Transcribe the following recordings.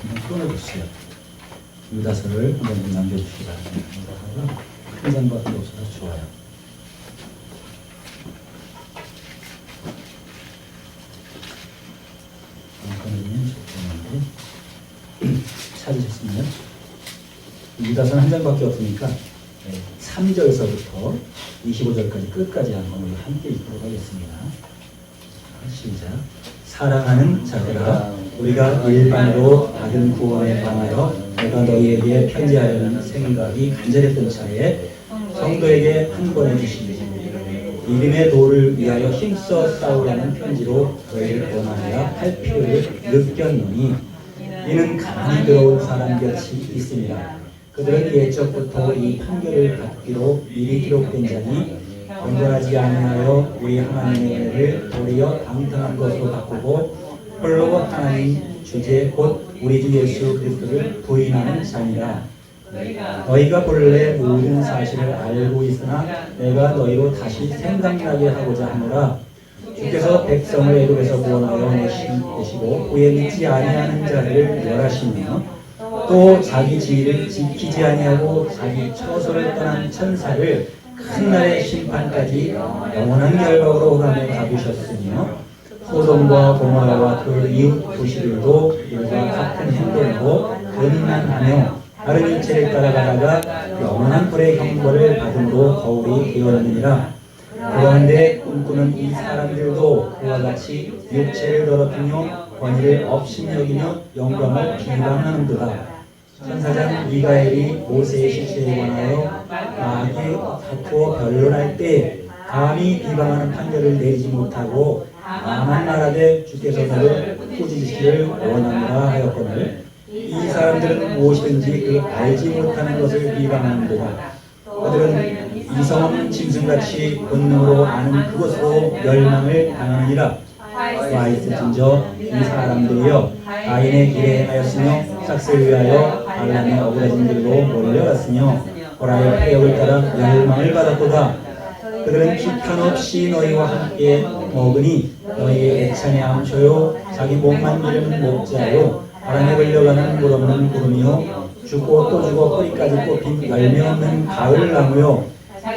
한번 끊어줬어요. 유다서를 한번 남겨주시기 바랍니다. 유다서가 한 장밖에 없어서 좋아요. 끊어주면 좋겠는데 찾으셨으면 유다서는 한 장밖에 없으니까 3절서부터 25절까지 끝까지 한번 함께 읽도록 하겠습니다. 시작. 사랑하는 자들아, 우리가 일반으로 받은 구원에 관하여 내가 너희에게 편지하려는 생각이 간절했던 차에 성도에게 한 권해 주시니 믿음의 도를 위하여 힘써 싸우라는 편지로 너희를 원하여 할 필요를 느꼈노니 이는 가만히 들어온 사람 곁이 있습니다. 그들은 예적부터 이 판결을 받기로 미리 기록된 자니 온전하지 아니하여 우리 하나님의 은혜를 도리어 방탕한 것으로 바꾸고 홀로 하나님 주제 곧 우리 주 예수 그리스도를 부인하는 자니라. 너희가 본래 모든 사실을 알고 있으나 내가 너희로 다시 생각나게 하고자 하노라. 주께서 백성을 애굽에서 구원하여 내시고 후에 믿지 아니하는 자들을 멸하시며 또 자기 지위를 지키지 아니하고 자기 처소를 떠난 천사를 큰 날의 심판까지 영원한 결박으로 홀함에 가두셨으며 소돔과 고모라와 그 이웃 도시들도 이와 같은 행동으로 음란하며 다른 일체를 따라가다가 영원한 불의 형벌을 받음으로 거울이 되었느니라. 그런데 꿈꾸는 이 사람들도 그와 같이 육체를 더럽히며 권위를 업신여기며 영광을 비방하는도다. 천사장 미가엘이 모세의 실체에 관하여 나에게 다투어 변론할 때 감히 비방하는 판결을 내지 못하고 다만 말하되 주께서 너를 꾸짖으시기를 원하노라 하였거늘 이 사람들은 무엇이든지 그 알지 못하는 것을 비방하는도다. 그들은 이성 없는 짐승같이 본능으로 아는 그것으로 멸망을 당하느니라. 와 있을진저 이 사람들이여 가인의 길에 하였으며 삭스를 위하여 발람의 어그러진 길로 몰려갔으며 호라의 패역을 따라 멸망을 받았도다. 그들은 기탄 없이 너희와 함께 먹으니 너희의 애찬의 암초요 자기 몸만 기르는 목자요 바람에 걸려가는 물 없는 구름이요 죽고 또 죽어 뿌리까지 뽑힌 열매 없는 가을 나무요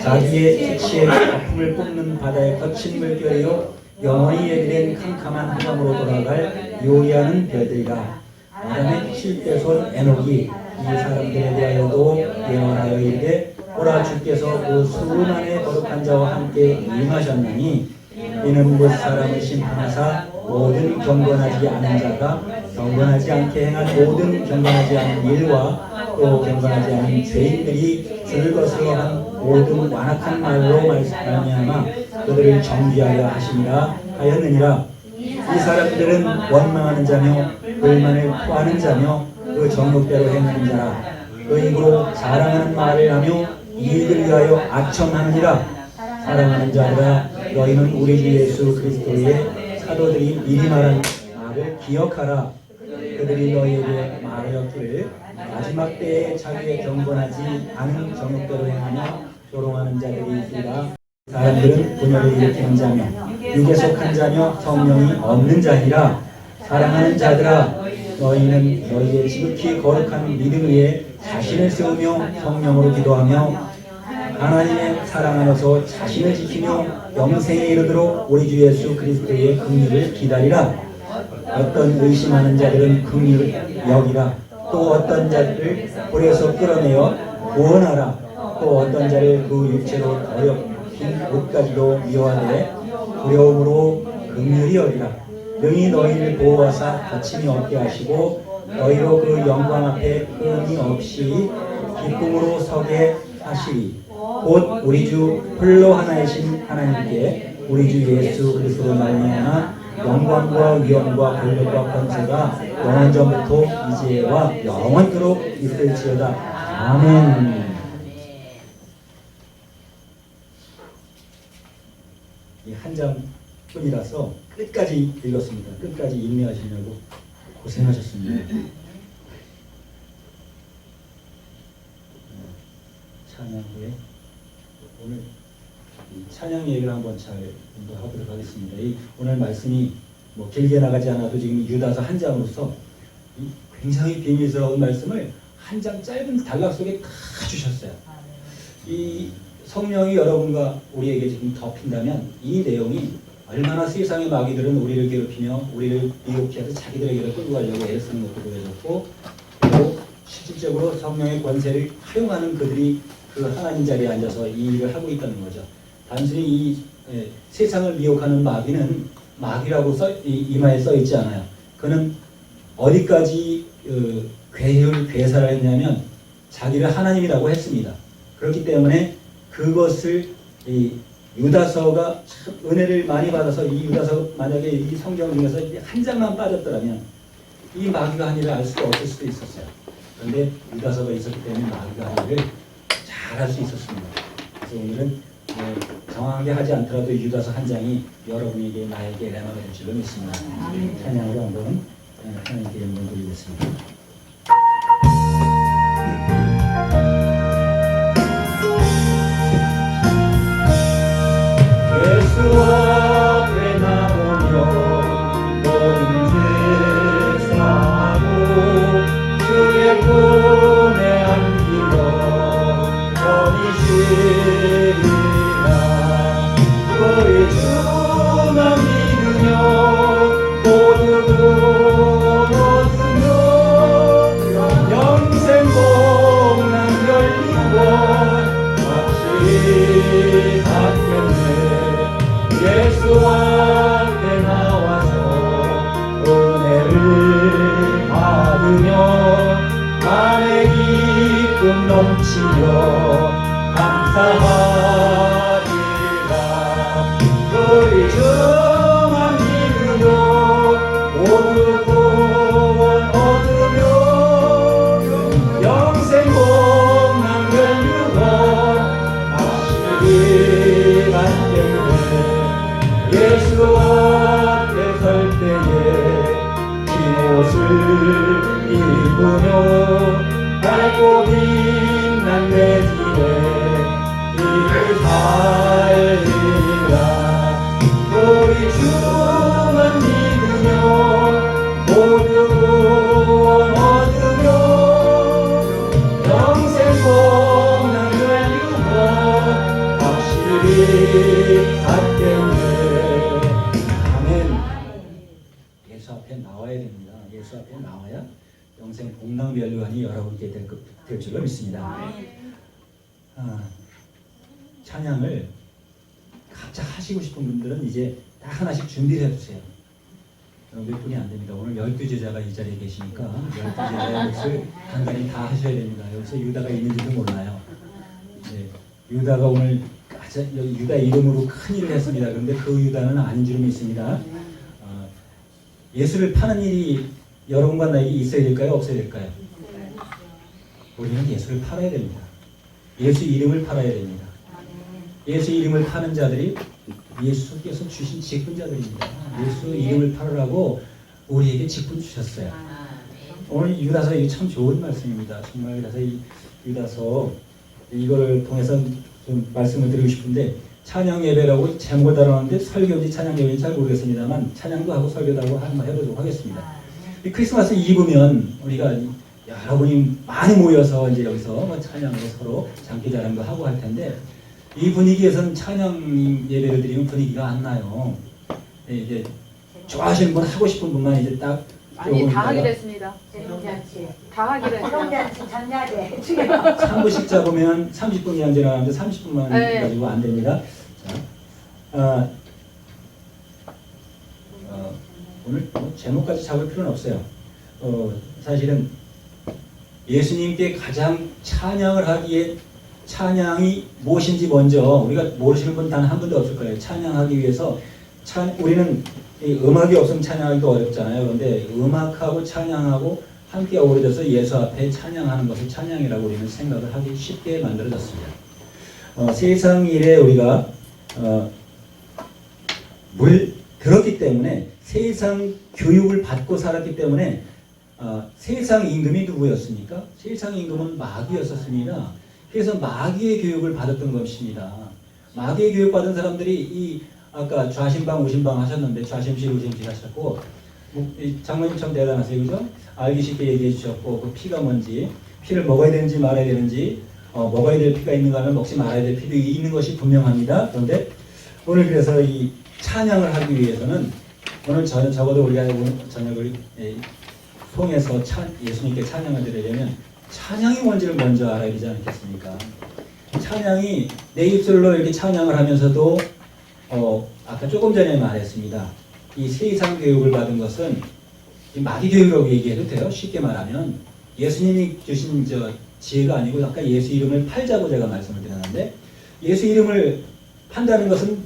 자기의 수치의 아픔을 뽑는 바다의 거친 물결이요 영원히 예비된 캄캄한 한강으로 돌아갈 요리하는 별들이라. 아담의 칠대손 에녹이 이 사람들에 대하여도 예언하여 이르되 보라 주께서 그 수많은 거룩한 자와 함께 임하셨나니 이는 못 사람을 심판하사 모든 경건하지 않은 자가 경건하지 않게 행한 모든 경건하지 않은 일과 또 경건하지 않은 죄인들이 주를 거슬러한 모든 완악한 말로 말미암아 그들을 정죄하려 하심이라 하였느니라. 이 사람들은 원망하는 자며 불만을 토하는 자며 그 정욕대로 행하는 자라. 그 입으로 자랑하는 말을 하며 이익을 위하여 악청하느니라. 사랑하는 자들아 너희는 우리 주 예수 그리스도의 사도들이 미리 말한 말을 기억하라. 그들이 너희에게 말하였기를 마지막 때에 자기의 경건하지 않은 정욕대로 행하며 조롱하는 자들이 있으리라. 사람들은 분열을 일으키는 자며 육에 속한 자며 성령이 없는 자니라. 사랑하는 자들아 너희는 너희의 지극히 거룩한 믿음 위에 자신을 세우며 성령으로 기도하며 하나님의 사랑 안에서 자신을 지키며 영생에 이르도록 우리 주 예수 그리스도의 긍휼을 기다리라. 어떤 의심하는 자들은 긍휼을 여기라. 또 어떤 자들을 불에서 끌어내어 구원하라. 또 어떤 자를 그 육체로 어렵힌 옷까지도 미워하되 두려움으로 긍휼히 여기라. 능히 너희를 보호하사 다침이 없게 하시고 너희로 그 영광 앞에 흠이 없이 기쁨으로 서게 하시리. 곧 우리 주 홀로 하나이신 하나님께 우리 주 예수 그리스도로 말미암아 영광과 위엄과 권력과 권세가 영원전부터 이제와 영원토록 있을지어다. 아멘. 이 한 장뿐이라서 끝까지 읽었습니다. 끝까지 인내하시려고 고생하셨습니다. 찬양 후에 오늘 찬양 얘기를 한번 잘 하도록 하겠습니다. 오늘 말씀이 뭐 길게 나가지 않아도 지금 유다서 한 장으로서 굉장히 비밀스러운 말씀을 한 장 짧은 단락 속에 다 주셨어요. 이 성령이 여러분과 우리에게 지금 덮인다면 이 내용이 얼마나 세상의 마귀들은 우리를 괴롭히며 우리를 미혹해서 자기들에게로 끌고 가려고 애쓰는 것도 보여줬고, 그리고 실질적으로 성령의 권세를 활용하는 그들이 그 하나님 자리에 앉아서 이 일을 하고 있다는 거죠. 단순히 이 세상을 미혹하는 마귀는 마귀라고 이마에 써 있지 않아요. 그는 어디까지 괴사를 했냐면 자기를 하나님이라고 했습니다. 그렇기 때문에 그것을 이 유다서가 참 은혜를 많이 받아서 이 유다서 만약에 이 성경 중에서 한 장만 빠졌더라면 이 마귀가 한 일을 알 수가 없을 수도 있었어요. 그런데 유다서가 있었기 때문에 마귀가 한 일을 잘 할 수 있었습니다. 그래서 오늘은 정확하게 하지 않더라도 유다서 한 장이 여러분에게 나에게 레마가 될 줄로 믿습니다. 찬양으로 한번 하나님께 영광 드리겠습니다. 예수 앞에 나오며 모든 죄 사하고 주의 품에 안기며 편히 쉬리라. 우리 주만 믿으며 모두 구원하며 영생 복난 열리고 확실히 받겠네. 예수 앞에 나와서 은혜를 받으며 안에 기쁨 넘치며 감사하리라. 우리 주만 믿으며 모두 구원 얻으며 영생 복난 열유원 확실히 받겠네. 예수 앞에 설 때에 긴 옷을 입으며 밝고 빛난 내 집에 길을 살리라. 우리 주만 믿으며 모두 구원 얻으며 영생 복난 열유원 확실히 받겠네. 예수 앞에 나와야 됩니다. 예수 앞에 나와야 영생 복락면류관이 여러분께 될 줄로 믿습니다. 찬양을 각자 하시고 싶은 분들은 이제 딱 하나씩 준비를 해주세요. 몇 분이 안 됩니다. 오늘 12제자가 이 자리에 계시니까 12제자의 몫을 간단히 다 하셔야 됩니다. 여기서 유다가 있는지도 몰라요. 네, 유다가 오늘 유다 이름으로 큰 일을 했습니다. 그런데 그 유다는 아닌 줄 믿습니다. 예수를 파는 일이 여러분과 나에게 있어야 될까요? 없어야 될까요? 우리는 예수를 팔아야 됩니다. 예수 이름을 팔아야 됩니다. 예수 이름을 파는 자들이 예수께서 주신 직분자들입니다. 예수 이름을 팔으라고 우리에게 직분 주셨어요. 오늘 유다서 이게 참 좋은 말씀입니다. 정말 그래서 이 유다서 이걸 통해서 좀 말씀을 드리고 싶은데, 찬양 예배라고 제목을 달아놨는데 설교인지 찬양 예배인지 잘 모르겠습니다만 찬양도 하고 설교도 하고 한번 해보도록 하겠습니다. 이 크리스마스 이브면 우리가 여러분이 많이 모여서 이제 여기서 뭐 찬양으로 서로 장기자랑도 하고 할 텐데, 이 분위기에서는 찬양 예배를 드리면 분위기가 안 나요. 이제 좋아하시는 분, 하고 싶은 분만 이제 딱 아니, 다 하기로 했습니다. 다 하기로 했어요. 장야제 3부씩 잡으면 30분이 안 지나가는데 30분만 네. 가지고 안 됩니다. 자, 오늘 뭐 제목까지 잡을 필요는 없어요. 사실은 예수님께 가장 찬양을 하기에 찬양이 무엇인지 먼저 우리가 모르시는 분 단 한 분도 없을 거예요. 찬양하기 위해서 우리는 음악이 없으면 찬양하기도 어렵잖아요. 그런데 음악하고 찬양하고 함께 어우러져서 예수 앞에 찬양하는 것을 찬양이라고 우리는 생각을 하기 쉽게 만들어졌습니다. 세상 일에 우리가 들었기 때문에, 세상 교육을 받고 살았기 때문에, 세상 임금이 누구였습니까? 세상 임금은 마귀였었습니다. 그래서 마귀의 교육을 받았던 것입니다. 마귀의 교육 받은 사람들이 아까 좌심방 우심방 하셨는데, 좌심실 우심실 하셨고, 이 장모님 참 대단하세요, 그죠? 알기 쉽게 얘기해 주셨고 그 피가 뭔지, 피를 먹어야 되는지 말아야 되는지, 먹어야 될 피가 있는가 하면 먹지 말아야 될 피도 있는 것이 분명합니다. 그런데 오늘 그래서 이 찬양을 하기 위해서는 오늘 적어도 우리가 오늘 저녁을 통해서 예수님께 찬양을 드리려면 찬양이 뭔지를 먼저 알아야 되지 않겠습니까? 찬양이 내 입술로 이렇게 찬양을 하면서도 아까 조금 전에 말했습니다. 이 세상 교육을 받은 것은 이 마귀 교육이라고 얘기해도 돼요. 쉽게 말하면 예수님이 주신 지혜가 아니고 아까 예수 이름을 팔자고 제가 말씀을 드렸는데 예수 이름을 판다는 것은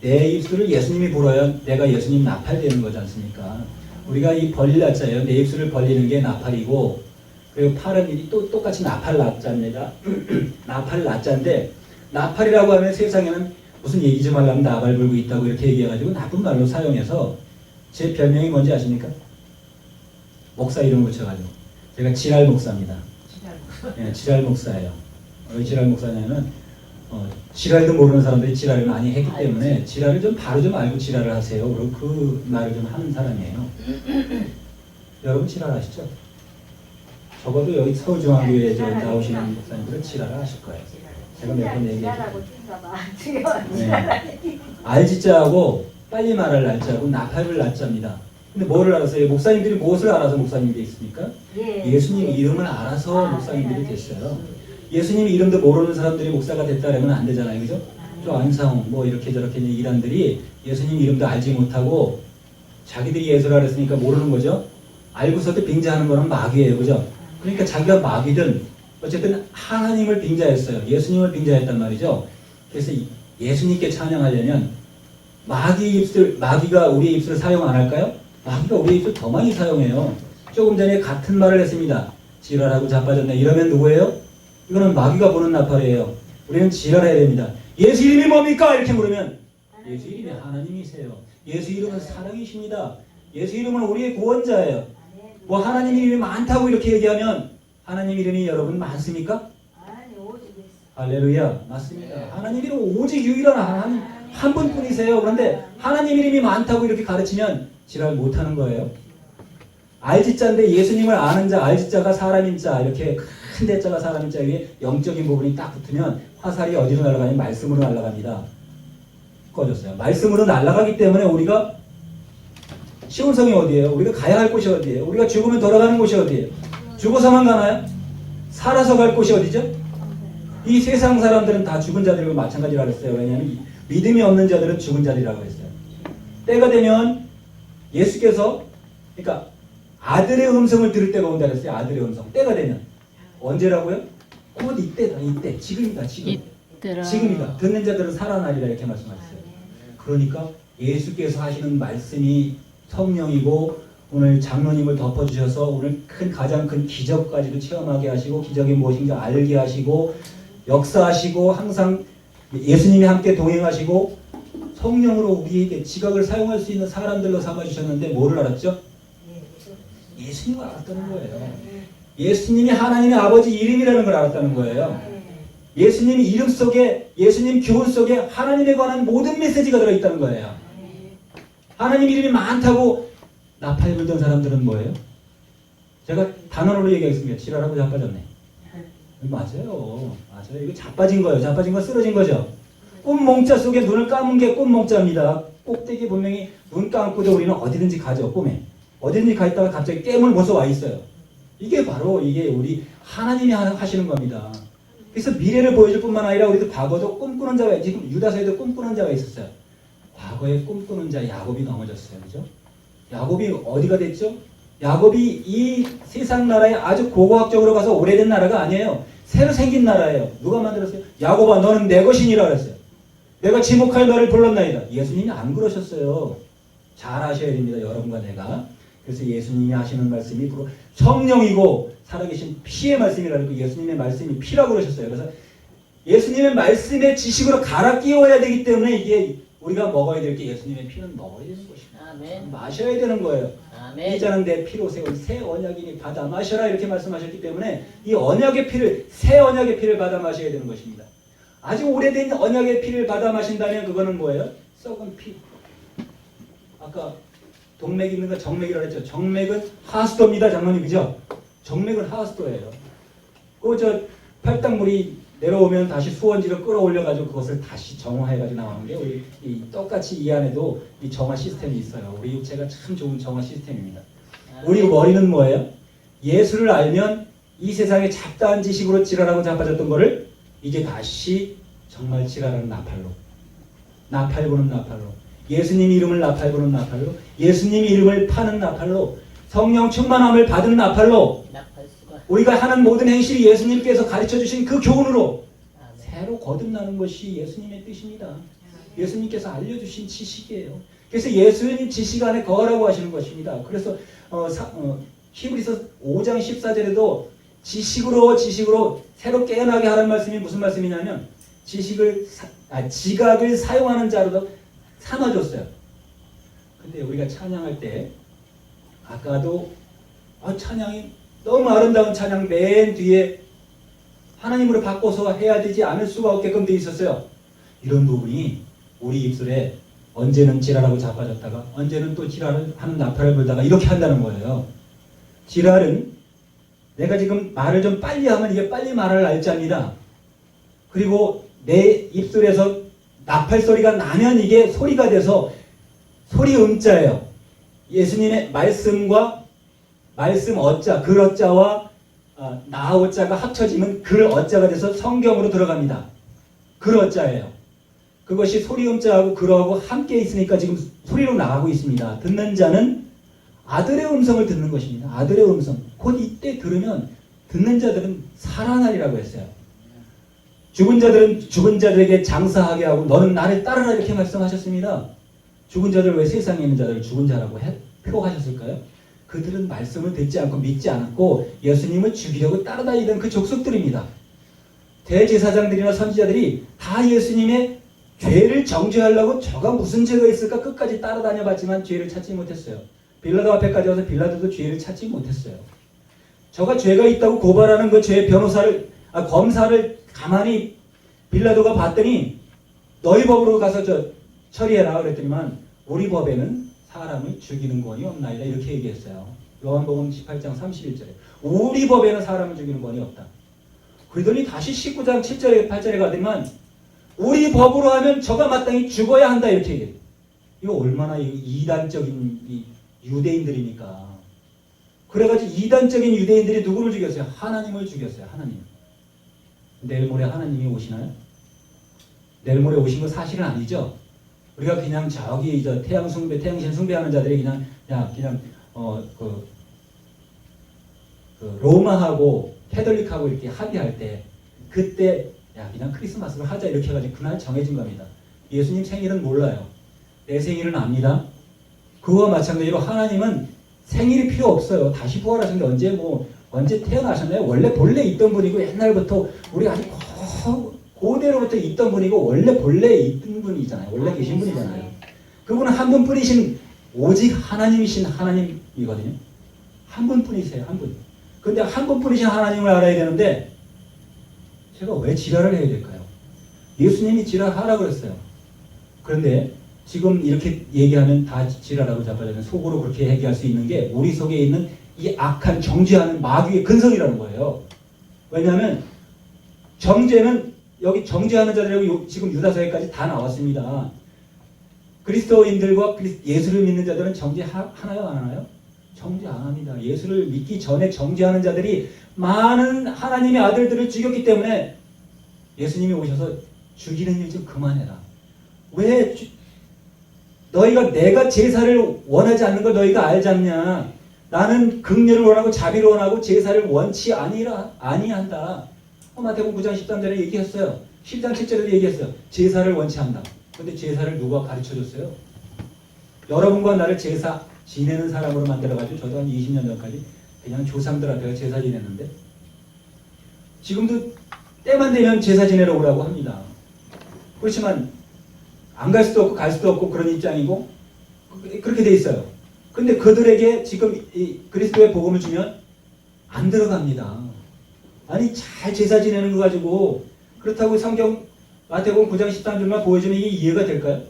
내 입술을 예수님이 불어야 내가 예수님 나팔되는 거지 않습니까? 우리가 이 벌릴 나자예요. 내 입술을 벌리는 게 나팔이고 그리고 팔은 똑같이 나팔 나자입니다. 나팔 나자인데 나팔이라고 하면 세상에는 무슨 얘기 좀 하려면 나발 불고 있다고 이렇게 얘기해가지고 나쁜 말로 사용해서 제 별명이 뭔지 아십니까? 목사 이름 붙여가지고 제가 지랄 목사입니다. 예, 지랄 목사예요. 왜 지랄 목사냐면 지랄도 모르는 사람들이 지랄을 많이 했기 때문에 지랄을 좀 바로 좀 알고 지랄을 하세요. 그리고 그 말을 좀 하는 사람이에요. 여러분 지랄 아시죠? 적어도 여기 서울중앙교회에 나오시는 목사님들은 지랄을 하실 거예요. 제가 몇 번 얘기했죠. 네. 알지자하고 빨리 말할 날짜하고 나팔을 날짜입니다. 근데 뭐를 알았어요? 목사님들이 무엇을 알아서 목사님들이 있습니까? 예수님 이름을 알아서 목사님들이 됐어요. 예수님 이름도 모르는 사람들이 목사가 됐다라면 안 되잖아요. 그죠? 또 안상홍 뭐 이렇게 저렇게 이란들이 예수님 이름도 알지 못하고 자기들이 예수라 그랬으니까 모르는 거죠. 알고서도 빙자하는 거는 마귀예요. 그죠? 그러니까 자기가 마귀든 어쨌든 하나님을 빙자했어요. 예수님을 빙자했단 말이죠. 그래서 예수님께 찬양하려면 마귀가 우리의 입술을 사용 안 할까요? 마귀가 우리의 입술 더 많이 사용해요. 조금 전에 같은 말을 했습니다. 지랄하고 자빠졌네. 이러면 누구예요? 이거는 마귀가 보는 나팔이에요. 우리는 지랄해야 됩니다. 예수 이름이 뭡니까? 이렇게 물으면 예수 이름이 하나님이세요. 예수 이름은 사랑이십니다. 예수 이름은 우리의 구원자예요. 뭐 하나님 이름이 많다고 이렇게 얘기하면 하나님 이름이 여러분 많습니까? 할렐루야. 맞습니다. 하나님 이름은 오직 유일한 하나님 한 분뿐이세요. 그런데 하나님 이름이 많다고 이렇게 가르치면 지랄 못하는 거예요. 알지자인데 예수님을 아는 자, 알지자가 사람인 자, 이렇게 큰 대자가 사람인 자 위에 영적인 부분이 딱 붙으면 화살이 어디로 날아가냐면 말씀으로 날아갑니다. 꺼졌어요. 말씀으로 날아가기 때문에 우리가 시온성이 어디예요? 우리가 가야 할 곳이 어디예요? 우리가 죽으면 돌아가는 곳이 어디예요? 죽어서만 가나요? 살아서 갈 곳이 어디죠? 이 세상 사람들은 다 죽은 자들과 마찬가지라고 했어요. 왜냐하면 믿음이 없는 자들은 죽은 자들이라고 했어요. 때가 되면 예수께서 그러니까 아들의 음성을 들을 때가 온다 그랬어요. 아들의 음성. 때가 되면. 언제라고요? 곧 이때다. 이때. 지금이다. 지금. 지금이다. 듣는 자들은 살아나리라 이렇게 말씀하셨어요. 그러니까 예수께서 하시는 말씀이 성령이고 오늘 장로님을 덮어주셔서 오늘 가장 큰 기적까지도 체험하게 하시고 기적이 무엇인지 알게 하시고 역사하시고 항상 예수님이 함께 동행하시고 성령으로 우리에게 지각을 사용할 수 있는 사람들로 삼아주셨는데 뭐를 알았죠? 예수님을 알았다는 거예요. 예수님이 하나님의 아버지 이름이라는 걸 알았다는 거예요. 예수님 이름 속에 예수님 교훈 속에 하나님에 관한 모든 메시지가 들어있다는 거예요. 하나님 이름이 많다고 나팔 불던 사람들은 뭐예요? 제가 단어로 얘기하겠습니다. 지랄하고 자빠졌네. 맞아요. 이거 자빠진 거예요. 자빠진 거 쓰러진 거죠. 꿈몽자 속에 눈을 감은 게 꿈몽자입니다. 꼭대기 분명히 눈 감고도 우리는 어디든지 가죠. 꿈에. 어디든지 가 있다가 갑자기 깨물 벌써 와 있어요. 이게 바로 이게 우리 하나님이 하시는 겁니다. 그래서 미래를 보여줄 뿐만 아니라 우리도 과거도 꿈꾸는 자가 지금 유다서에도 꿈꾸는 자가 있었어요. 과거에 꿈꾸는 자 야곱이 넘어졌어요. 그죠? 야곱이 어디가 됐죠? 야곱이 이 세상 나라에 아주 고고학적으로 가서 오래된 나라가 아니에요. 새로 생긴 나라예요. 누가 만들었어요? 야곱아 너는 내 것이니라 그랬어요. 내가 지목하여 너를 불렀나이다. 예수님이 안 그러셨어요. 잘 아셔야 됩니다. 여러분과 내가. 그래서 예수님이 하시는 말씀이 바로 성령이고 살아계신 피의 말씀이라고 예수님의 말씀이 피라고 그러셨어요. 그래서 예수님의 말씀의 지식으로 갈아 끼워야 되기 때문에 이게 우리가 먹어야 될 게 예수님의 피는 먹어야 되는 것입니다. 아멘. 마셔야 되는 거예요. 아멘. 이 잔은 내 피로 세운 새 언약이니 받아 마셔라 이렇게 말씀하셨기 때문에 이 언약의 피를 새 언약의 피를 받아 마셔야 되는 것입니다. 아주 오래된 언약의 피를 받아 마신다면 그거는 뭐예요? 썩은 피. 아까 동맥 있는 거 정맥이라고 했죠. 정맥은 하수도입니다, 장로님, 그죠? 정맥은 하수도예요. 저 팔당물이 내려오면 다시 수원지로 끌어올려가지고 그것을 다시 정화해가지고 나오는 게 우리 똑같이 이 안에도 이 정화 시스템이 있어요. 우리 육체가 참 좋은 정화 시스템입니다. 우리 머리는 뭐예요? 예수를 알면 이 세상에 잡다한 지식으로 지랄하고 자빠졌던 거를 이제 다시 정말 지랄하는 나팔로, 나팔 부는 나팔로, 예수님 이름을 나팔 부는 나팔로, 예수님 이름을 파는 나팔로, 성령 충만함을 받은 나팔로, 우리가 하는 모든 행실이 예수님께서 가르쳐주신 그 교훈으로 새로 거듭나는 것이 예수님의 뜻입니다. 예수님께서 알려주신 지식이에요. 그래서 예수님 지식 안에 거하라고 하시는 것입니다. 그래서 히브리서 5장 14절에도 지식으로 새로 깨어나게 하라는 말씀이 무슨 말씀이냐면 지각을 사용하는 자로도 삼아줬어요. 근데 우리가 찬양할 때 아까도 찬양이 너무 아름다운 찬양 맨 뒤에 하나님으로 바꿔서 해야 되지 않을 수가 없게끔 돼 있었어요. 이런 부분이 우리 입술에 언제는 지랄하고 자빠졌다가 언제는 또 지랄을 하는 나팔을 불다가 이렇게 한다는 거예요. 지랄은 내가 지금 말을 좀 빨리 하면 이게 빨리 말할 날짜입니다. 그리고 내 입술에서 나팔 소리가 나면 이게 소리가 돼서 소리 음자예요. 예수님의 말씀과 말씀 어자, 글 어자와 나 어자가 합쳐지면 글 어자가 돼서 성경으로 들어갑니다. 글 어자예요. 그것이 소리 음자하고 글하고 함께 있으니까 지금 소리로 나가고 있습니다. 듣는 자는 아들의 음성을 듣는 것입니다. 아들의 음성. 곧 이때 들으면 듣는 자들은 살아나리라고 했어요. 죽은 자들은 죽은 자들에게 장사하게 하고 너는 나를 따르라 이렇게 말씀하셨습니다. 죽은 자들 왜 세상에 있는 자들을 죽은 자라고 표하셨을까요? 그들은 말씀을 듣지 않고 믿지 않았고 예수님을 죽이려고 따라다니던 그 족속들입니다. 대제사장들이나 선지자들이 다 예수님의 죄를 정죄하려고 저가 무슨 죄가 있을까 끝까지 따라다녀봤지만 죄를 찾지 못했어요. 빌라도 앞에까지 와서 빌라도도 죄를 찾지 못했어요. 저가 죄가 있다고 고발하는 그 죄의 검사를 가만히 빌라도가 봤더니 너희 법으로 가서 처리해라 그랬더니만 우리 법에는 사람을 죽이는 권이 없나이다 이렇게 얘기했어요. 요한복음 18장 31절에 우리 법에는 사람을 죽이는 권이 없다. 그러더니 다시 19장 7절에 8절에 가더니만 우리 법으로 하면 저가 마땅히 죽어야 한다 이렇게 얘기해요. 이거 얼마나 이단적인 유대인들이니까. 그래가지고 이단적인 유대인들이 누구를 죽였어요? 하나님을 죽였어요. 하나님. 내일 모레 하나님이 오시나요? 내일 모레 오신 거 사실은 아니죠. 우리가 그냥 저기 태양신 숭배하는 자들이 그냥 로마하고 캐톨릭하고 이렇게 합의할 때 그때 그냥 크리스마스를 하자 이렇게 해가지고 그날 정해진 겁니다. 예수님 생일은 몰라요. 내 생일은 압니다. 그와 마찬가지로 하나님은 생일이 필요 없어요. 다시 부활하셨는데 언제 태어나셨나요? 원래 본래 있던 분이고 옛날부터 우리 아주 고대로부터 있던 분이고 원래 본래 있던 분이잖아요. 원래 계신 분이잖아요. 그분은 한 분뿐이신 오직 하나님이신 하나님이거든요. 한 분뿐이세요. 한 분. 그런데 한 분뿐이신 하나님을 알아야 되는데 제가 왜 지랄을 해야 될까요? 예수님이 지랄하라고 그랬어요. 그런데 지금 이렇게 얘기하면 다 지랄하고 자빠지는 속으로 그렇게 얘기할 수 있는 게 우리 속에 있는 이 악한 정죄하는 마귀의 근성이라는 거예요. 왜냐하면 정죄는 여기 정죄하는 자들이라고 지금 유다서에까지 다 나왔습니다. 그리스도인들과 예수를 믿는 자들은 정죄하나요? 안 하나요? 정죄 안 합니다. 예수를 믿기 전에 정죄하는 자들이 많은 하나님의 아들들을 죽였기 때문에 예수님이 오셔서 죽이는 일 좀 그만해라. 왜 너희가 내가 제사를 원하지 않는 걸 너희가 알지 않냐? 나는 긍휼을 원하고 자비를 원하고 제사를 원치 아니한다. 마태복음 9장 13절에 얘기했어요. 10장 7절에도 얘기했어요. 제사를 원치 않는다. 그런데 제사를 누가 가르쳐줬어요? 여러분과 나를 제사 지내는 사람으로 만들어가지고 저도 한 20년 전까지 그냥 조상들한테 제사 지냈는데 지금도 때만 되면 제사 지내러 오라고 합니다. 그렇지만 안 갈 수도 없고 갈 수도 없고 그런 입장이고 그렇게 돼 있어요. 근데 그들에게 지금 이 그리스도의 복음을 주면 안 들어갑니다. 아니 잘 제사 지내는 거 가지고 그렇다고 성경 마태복음 9장 13절만 보여주면 이게 이해가 될까요?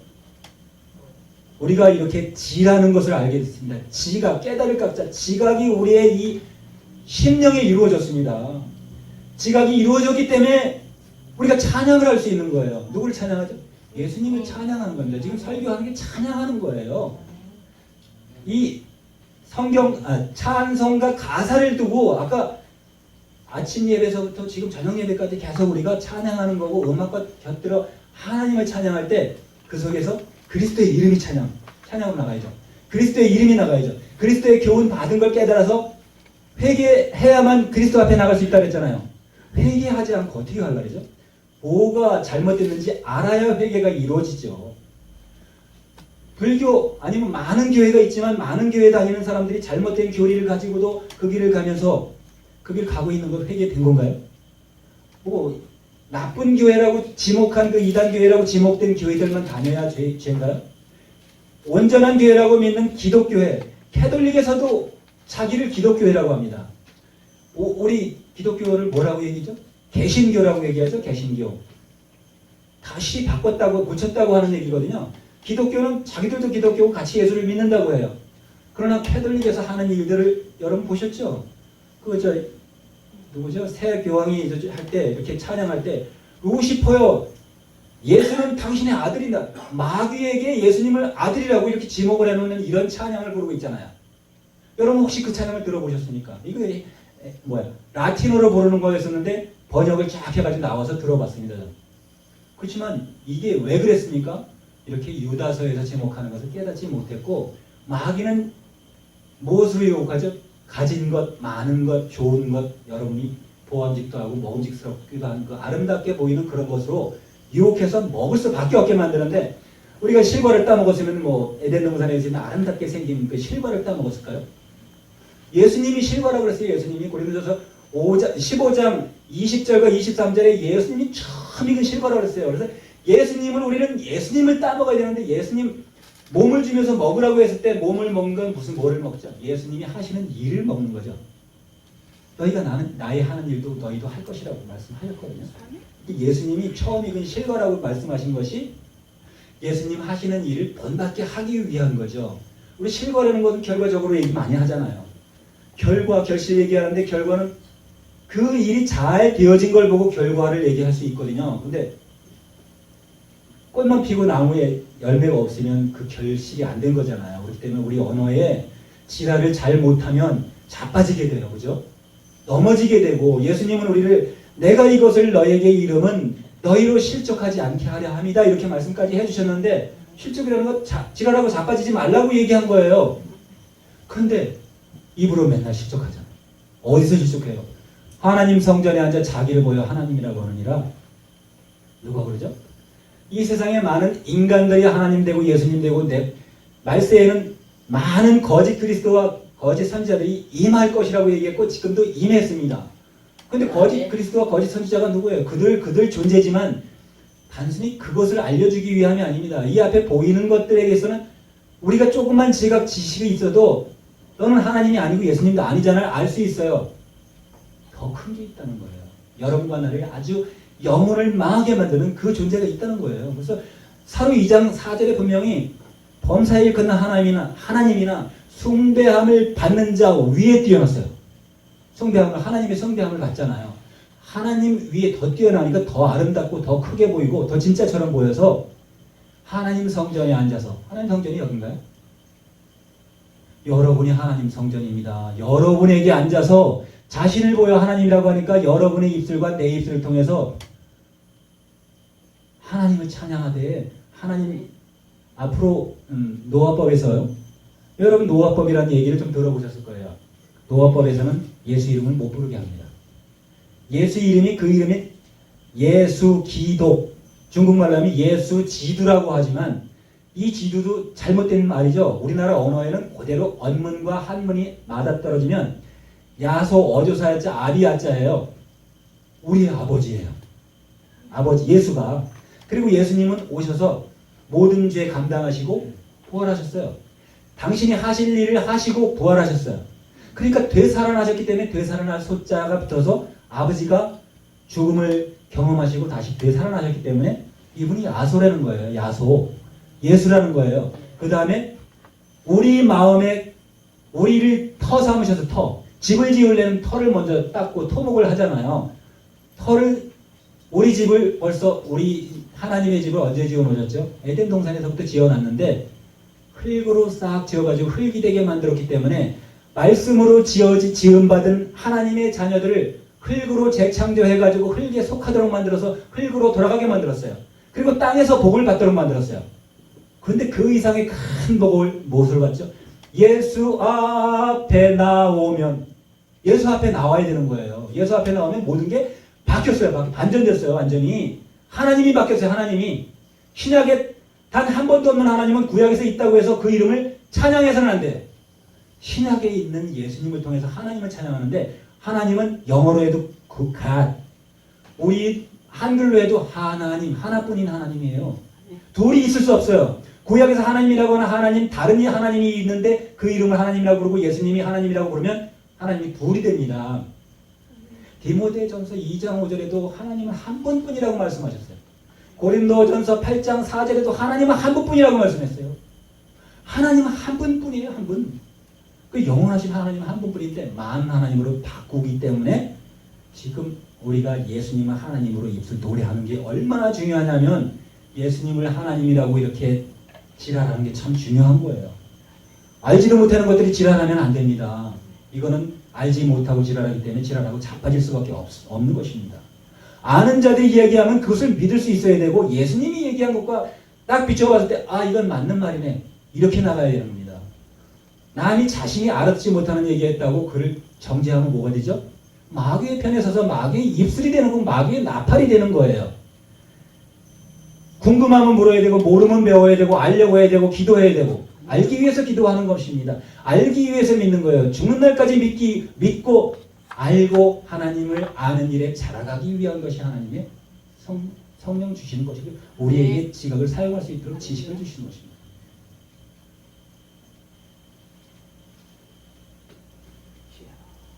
우리가 이렇게 지라는 것을 알게 됐습니다. 지각, 깨달을 각자, 지각이 우리의 이 심령에 이루어졌습니다. 지각이 이루어졌기 때문에 우리가 찬양을 할 수 있는 거예요. 누구를 찬양하죠? 예수님을 찬양하는 겁니다. 지금 설교하는 게 찬양하는 거예요. 이 찬송가 가사를 두고 아까 아침 예배서부터 지금 저녁 예배까지 계속 우리가 찬양하는 거고 음악과 곁들여 하나님을 찬양할 때 그 속에서 그리스도의 이름이 찬양으로 나가야죠. 그리스도의 이름이 나가야죠. 그리스도의 교훈 받은 걸 깨달아서 회개해야만 그리스도 앞에 나갈 수 있다 그랬잖아요. 회개하지 않고 어떻게 하려고 그러죠? 뭐가 잘못됐는지 알아야 회개가 이루어지죠. 불교 아니면 많은 교회가 있지만 많은 교회 다니는 사람들이 잘못된 교리를 가지고도 그 길을 가면서 그 길 가고 있는 건 회개된 건가요? 뭐 나쁜 교회라고 지목한 그 이단 교회라고 지목된 교회들만 다녀야 죄인가요? 온전한 교회라고 믿는 기독교회, 캐톨릭에서도 자기를 기독교회라고 합니다. 우리 기독교를 뭐라고 얘기죠? 개신교라고 얘기하죠. 개신교. 다시 바꿨다고 고쳤다고 하는 얘기거든요. 기독교는 자기들도 기독교고 같이 예수를 믿는다고 해요. 그러나 캐톨릭에서 하는 일들을 여러분 보셨죠? 누구죠? 새 교황이 할 때 이렇게 찬양할 때 루시퍼요. 예수는 당신의 아들이다. 마귀에게 예수님을 아들이라고 이렇게 지목을 해놓는 이런 찬양을 부르고 있잖아요. 여러분 혹시 그 찬양을 들어보셨습니까? 이거 라틴어로 부르는 거였었는데 번역을 쫙 해가지고 나와서 들어봤습니다. 그렇지만 이게 왜 그랬습니까? 이렇게 유다서에서 제목하는 것을 깨닫지 못했고 마귀는 무엇으로 유혹하죠? 가진 것, 많은 것, 좋은 것, 여러분이 보암직도 하고 먹음직스럽기도 한 그 아름답게 보이는 그런 것으로 유혹해서 먹을 수밖에 없게 만드는데 우리가 실과를 따먹었으면 뭐 에덴 동산에서 있는 아름답게 생긴 그 실과를 따먹었을까요? 예수님이 실과라고 그랬어요. 예수님이 고린도전서 15장 20절과 23절에 예수님이 처음 익은 실과라고 그랬어요. 그래서 우리는 예수님을 따먹어야 되는데 예수님 몸을 주면서 먹으라고 했을 때 몸을 먹는 건 무슨 뭐를 먹죠? 예수님이 하시는 일을 먹는 거죠. 너희가 나의 하는 일도 너희도 할 것이라고 말씀하셨거든요. 예수님이 처음 익은 실과라고 말씀하신 것이 예수님 하시는 일을 본받게 하기 위한 거죠. 우리 실과라는 것은 결과적으로 얘기 많이 하잖아요. 결실 얘기하는데 결과는 그 일이 잘 되어진 걸 보고 결과를 얘기할 수 있거든요. 근데 꽃만 피고 나무에 열매가 없으면 그 결실이 안 된 거잖아요. 그렇기 때문에 우리 언어에 지랄을 잘 못하면 자빠지게 돼요. 그죠? 넘어지게 되고 예수님은 우리를 내가 이것을 너에게 이름은 너희로 실족하지 않게 하려 함이다. 이렇게 말씀까지 해주셨는데 실족이라는 것 지랄하고 자빠지지 말라고 얘기한 거예요. 그런데 입으로 맨날 실족하잖아요. 어디서 실족해요? 하나님 성전에 앉아 자기를 보여 하나님이라고 하느니라. 누가 그러죠? 이 세상에 많은 인간들이 하나님 되고 예수님 되고 말세에는 많은 거짓 그리스도와 거짓 선지자들이 임할 것이라고 얘기했고 지금도 임했습니다. 그런데 거짓 그리스도와 거짓 선지자가 누구예요? 그들 존재지만 단순히 그것을 알려주기 위함이 아닙니다. 이 앞에 보이는 것들에게서는 우리가 조금만 지식이 있어도 너는 하나님이 아니고 예수님도 아니잖아요. 알 수 있어요. 더 큰 게 있다는 거예요. 여러분과 나를 아주 영혼을 망하게 만드는 그 존재가 있다는 거예요. 그래서 사도 2장 4절에 분명히 범사에 일컫는 하나님이나 숭배함을 받는 자 위에 뛰어났어요. 하나님의 숭배함을 받잖아요. 하나님 위에 더 뛰어나니까 더 아름답고 더 크게 보이고 더 진짜처럼 보여서 하나님 성전에 앉아서, 하나님 성전이 여긴가요? 여러분이 하나님 성전입니다. 여러분에게 앉아서 자신을 보여 하나님이라고 하니까 여러분의 입술과 내 입술을 통해서 하나님을 찬양하되, 하나님 앞으로 노아법에서요. 여러분 노아법이라는 얘기를 좀 들어보셨을 거예요. 노아법에서는 예수 이름을 못 부르게 합니다. 예수 이름이, 그 이름이 예수 기독, 중국말로 하면 예수 지두라고 하지만 이 지두도 잘못된 말이죠. 우리나라 언어에는 그대로 언문과 한문이 맞아떨어지면 야소 어조사자 아비아자예요. 우리의 아버지예요. 아버지 예수가. 그리고 예수님은 오셔서 모든 죄 감당하시고 부활하셨어요. 당신이 하실 일을 하시고 부활하셨어요. 그러니까 되살아나셨기 때문에 되살아날 소자가 붙어서 아버지가 죽음을 경험하시고 다시 되살아나셨기 때문에 이분이 야소라는 거예요. 야소. 예수라는 거예요. 그 다음에 우리 마음에 우리를 터 삼으셔서 집을 지으려면 터를 먼저 닦고 토목을 하잖아요. 우리 집을 벌써 우리 하나님의 집을 언제 지어 놓으셨죠? 에덴 동산에서부터 지어놨는데 흙으로 싹 지어가지고 흙이 되게 만들었기 때문에 말씀으로 지음받은 하나님의 자녀들을 흙으로 재창조해가지고 흙에 속하도록 만들어서 흙으로 돌아가게 만들었어요. 그리고 땅에서 복을 받도록 만들었어요. 그런데 그 이상의 큰 복을 무엇을 받죠? 예수 앞에 나오면, 예수 앞에 나와야 되는 거예요. 예수 앞에 나오면 모든 게 바뀌었어요. 반전됐어요. 완전히. 하나님이 바뀌었어요. 하나님이. 신약에 단 한 번도 없는 하나님은 구약에서 있다고 해서 그 이름을 찬양해서는 안 돼요. 신약에 있는 예수님을 통해서 하나님을 찬양하는데, 하나님은 영어로 해도 그 God, 우리 한글로 해도 하나님, 하나뿐인 하나님이에요. 둘이 있을 수 없어요. 구약에서 하나님이라고 하는 하나님, 다른 하나님이 있는데 그 이름을 하나님이라고 부르고 예수님이 하나님이라고 부르면 하나님이 둘이 됩니다. 디모데전서 2장 5절에도 하나님은 한 분뿐이라고 말씀하셨어요. 고린도전서 8장 4절에도 하나님은 한 분뿐이라고 말씀했어요. 하나님은 한 분뿐이에요. 한 분. 그 영원하신 하나님은 한 분뿐인데 많은 하나님으로 바꾸기 때문에 지금 우리가 예수님을 하나님으로 입술 노래하는 게 얼마나 중요하냐면, 예수님을 하나님이라고 이렇게 지랄하는 게 참 중요한 거예요. 알지도 못하는 것들이 지랄하면 안 됩니다. 이거는 알지 못하고 지랄하기 때문에 지랄하고 자빠질 수밖에 없는 것입니다. 아는 자들이 얘기하면 그것을 믿을 수 있어야 되고, 예수님이 얘기한 것과 딱 비춰봤을 때 이건 맞는 말이네, 이렇게 나가야 되는 겁니다. 남이 자신이 알아듣지 못하는 얘기했다고 그를 정죄하면 뭐가 되죠? 마귀의 편에 서서 마귀의 입술이 되는 건 마귀의 나팔이 되는 거예요. 궁금하면 물어야 되고, 모르면 배워야 되고, 알려고 해야 되고, 기도해야 되고, 알기 위해서 기도하는 것입니다. 알기 위해서 믿는 거예요. 죽는 날까지 믿고 알고 하나님을 아는 일에 자라가기 위한 것이 하나님의 성령 주시는 것이고, 우리에게 지각을 사용할 수 있도록 지식을 주시는 것입니다.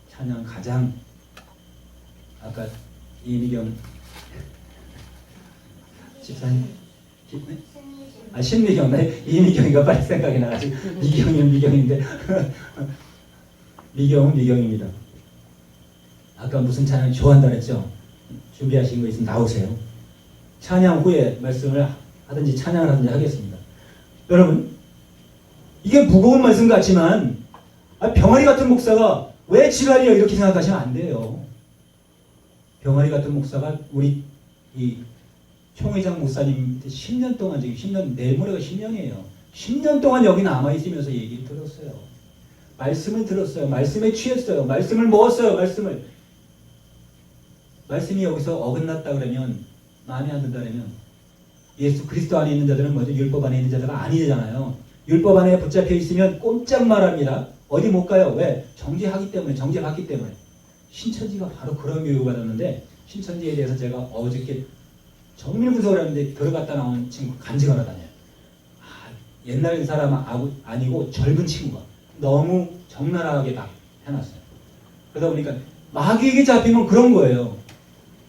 찬양 가장 아까 이미경 집사님, 신미경, 이미경이가 빨리 생각이 나가지고 미경이는 미경인데 미경은 미경입니다. 아까 무슨 찬양 좋아한다 그랬죠? 준비하신 거 있으면 나오세요. 찬양 후에 말씀을 하든지 찬양을 하든지 하겠습니다. 여러분, 이게 무거운 말씀 같지만 병아리 같은 목사가 왜 지랄이야 이렇게 생각하시면 안 돼요. 병아리 같은 목사가 우리 이 총회장 목사님 10년 동안, 지금 10년, 내일 모레가 10년이에요. 10년 동안 여기 남아있으면서 얘기를 들었어요. 말씀을 들었어요. 말씀에 취했어요. 말씀을 먹었어요. 말씀이 여기서 어긋났다 그러면, 마음에 안 든다 그러면, 예수 그리스도 안에 있는 자들은 뭐죠? 율법 안에 있는 자들은 아니잖아요. 율법 안에 붙잡혀 있으면 꼼짝 말합니다. 어디 못 가요. 왜? 정죄받기 때문에. 신천지가 바로 그런 교육을 받았는데, 신천지에 대해서 제가 어저께 정밀 분석을 했는데 들어갔다 나온 친구 간증하러 다녀요. 옛날 사람 아니고 젊은 친구가 너무 적나라하게 다 해놨어요. 그러다 보니까 마귀에게 잡히면 그런 거예요.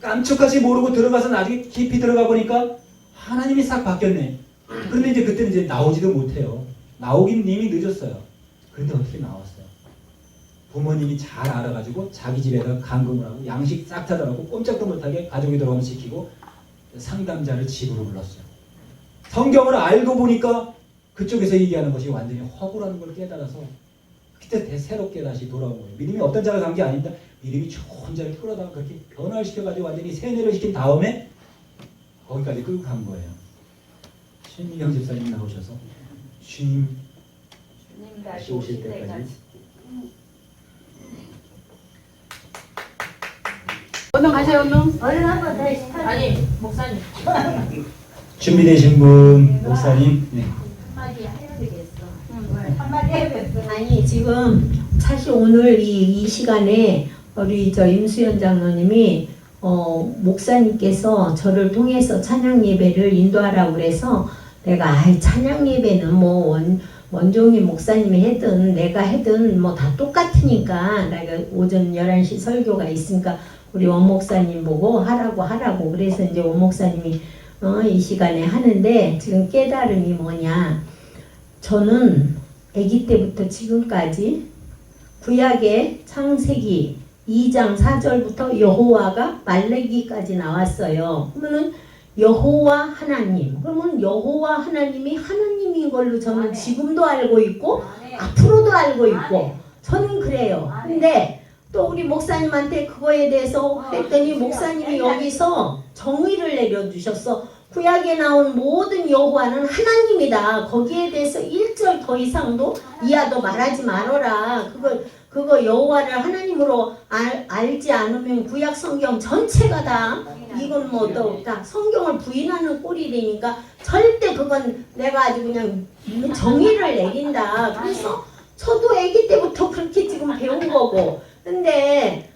깜짝같이 모르고 들어가서 나중에 깊이 들어가 보니까 하나님이 싹 바뀌었네. 그런데 이제 그때는 이제 나오지도 못해요. 나오긴 이미 늦었어요. 그런데 어떻게 나왔어요? 부모님이 잘 알아가지고 자기 집에다 감금을 하고 양식 싹 타더라고 꼼짝도 못하게 가족이 들어가면 지키고 상담자를 집으로 불렀어요. 성경을 알고 보니까 그쪽에서 얘기하는 것이 완전히 허구라는 걸 깨달아서 그때 새롭게 다시 돌아온 거예요. 믿음이 어떤 자를 간 게 아닙니다. 믿음이 좋은 자를 끌어다가 그렇게 변화를 시켜가지고 완전히 세뇌를 시킨 다음에 거기까지 끌고 간 거예요. 신미경 집사님 나오셔서 주님 다시 오실 때까지 언능 가세요. 언능. 얼른 한번 더 시켜. 아니 목사님. 준비되신 분 목사님. 네. 한마디 해야 되겠어. 한마디 해야겠어. 아니 지금 사실 오늘 이 시간에 우리 임수연 장로님이 목사님께서 저를 통해서 찬양 예배를 인도하라고 그래서 내가 찬양 예배는 뭐 원종이 목사님이 해든 내가 해든 뭐 다 똑같으니까 내가 오전 11시 설교가 있으니까 우리 원 목사님 보고 하라고 그래서 이제 원 목사님이 이 시간에 하는데 지금 깨달음이 뭐냐, 저는 아기 때부터 지금까지 구약의 창세기 2장 4절부터 여호와가 말레기까지 나왔어요. 그러면은 여호와 하나님, 그러면 여호와 하나님이 하나님인 걸로 저는 지금도 알고 있고 앞으로도 알고 있고 저는 그래요. 근데 또 우리 목사님한테 그거에 대해서 했더니 목사님이 여기서 정의를 내려주셨어. 구약에 나온 모든 여호와는 하나님이다. 거기에 대해서 1절 더 이상도 이하도 말하지 말아라. 그거 여호와를 하나님으로 알지 않으면 구약 성경 전체가 다 이건 뭐 또 다 성경을 부인하는 꼴이 되니까 절대 그건 내가 아주 그냥 정의를 내린다. 그래서 저도 아기 때부터 그렇게 지금 배운 거고. 근데